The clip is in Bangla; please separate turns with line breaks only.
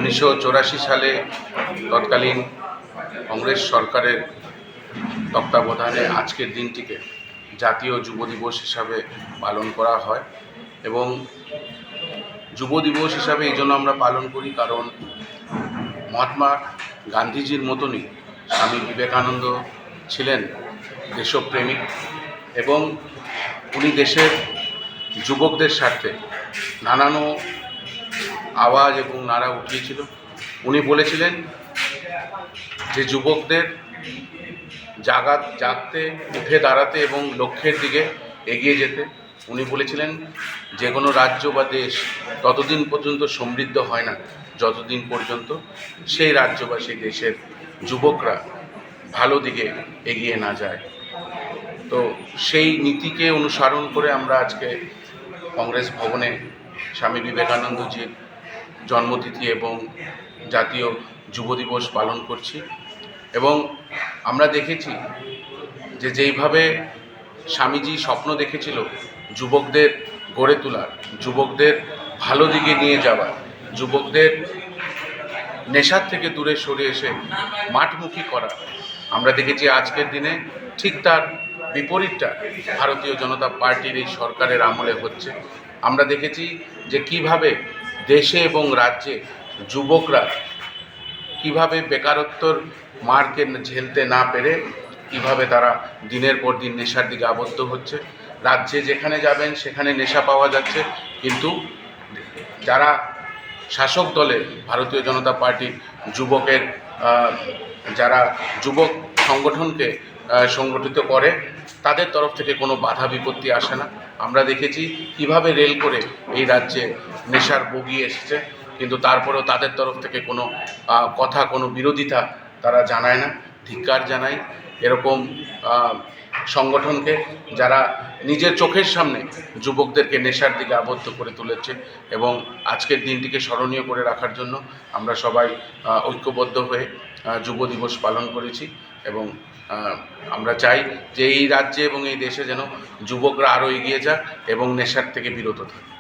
1984 সালে তৎকালীন কংগ্রেস সরকারের তত্ত্বাবধানে আজকের দিনটিকে জাতীয় যুব দিবস হিসাবে পালন করা হয় এবং যুব দিবস হিসাবে এই জন্য আমরা পালন করি কারণ মহাত্মা গান্ধীজির মতনই স্বামী বিবেকানন্দ ছিলেন দেশপ্রেমিক এবং উনি দেশের যুবকদের স্বার্থে নানান আওয়াজ এবং নারা উঠিয়েছিল। উনি বলেছিলেন যে যুবকদের জাগতে, উঠে দাঁড়াতে এবং লক্ষ্যের দিকে এগিয়ে যেতে। উনি বলেছিলেন যে কোনো রাজ্য বা দেশ ততদিন পর্যন্ত সমৃদ্ধ হয় না যতদিন পর্যন্ত সেই রাজ্য বা সেই দেশের যুবকরা ভালো দিকে এগিয়ে না যায়। তো সেই নীতিকে অনুসরণ করে আমরা আজকে কংগ্রেস ভবনে স্বামী বিবেকানন্দজির জন্মতিথি এবং জাতীয় যুব দিবস পালন করছি এবং আমরা দেখেছি যে যেইভাবে স্বামীজি স্বপ্ন দেখেছিল যুবকদের গড়ে তোলার, যুবকদের ভালো দিকে নিয়ে যাওয়ার, যুবকদের নেশার থেকে দূরে সরে এসে মাঠমুখী করা, আমরা দেখেছি আজকের দিনে ঠিক তার বিপরীতটা ভারতীয় জনতা পার্টির এই সরকারের আমলে হচ্ছে। আমরা দেখেছি যে কিভাবে দেশে এবং রাজ্যে যুবকরা কিভাবে বেকারত্বর মারকে ঝেলতে না পেরে কিভাবে তারা দিনের পর দিন নেশার দিকে আবদ্ধ হচ্ছে। রাজ্যে যেখানে যাবেন সেখানে নেশা পাওয়া যাচ্ছে, কিন্তু যারা শাসক দলে ভারতীয় জনতা পার্টির যুবকের যারা যুবক সংগঠনকে সংগঠিত করে তাদের তরফ থেকে কোনো বাধা বিপত্তি আসে না। আমরা দেখেছি কিভাবে রেল করে এই রাজ্যে নেশার বগি এসেছে, কিন্তু তারপরেও তাদের তরফ থেকে কোনো কথা, কোনো বিরোধিতা তারা জানায় না। ধিক্কার জানাই এরকম সংগঠনকে যারা নিজের চোখের সামনে যুবকদেরকে নেশার দিকে আবদ্ধ করে তুলেছে। এবং আজকের দিনটিকে স্মরণীয় করে রাখার জন্য আমরা সবাই ঐক্যবদ্ধ হয়ে যুব দিবস পালন করেছি এবং আমরা চাই যে এই রাজ্যে এবং এই দেশে যেন যুবকরা আরও এগিয়ে যাক এবং নেশার থেকে বিরত থাকে।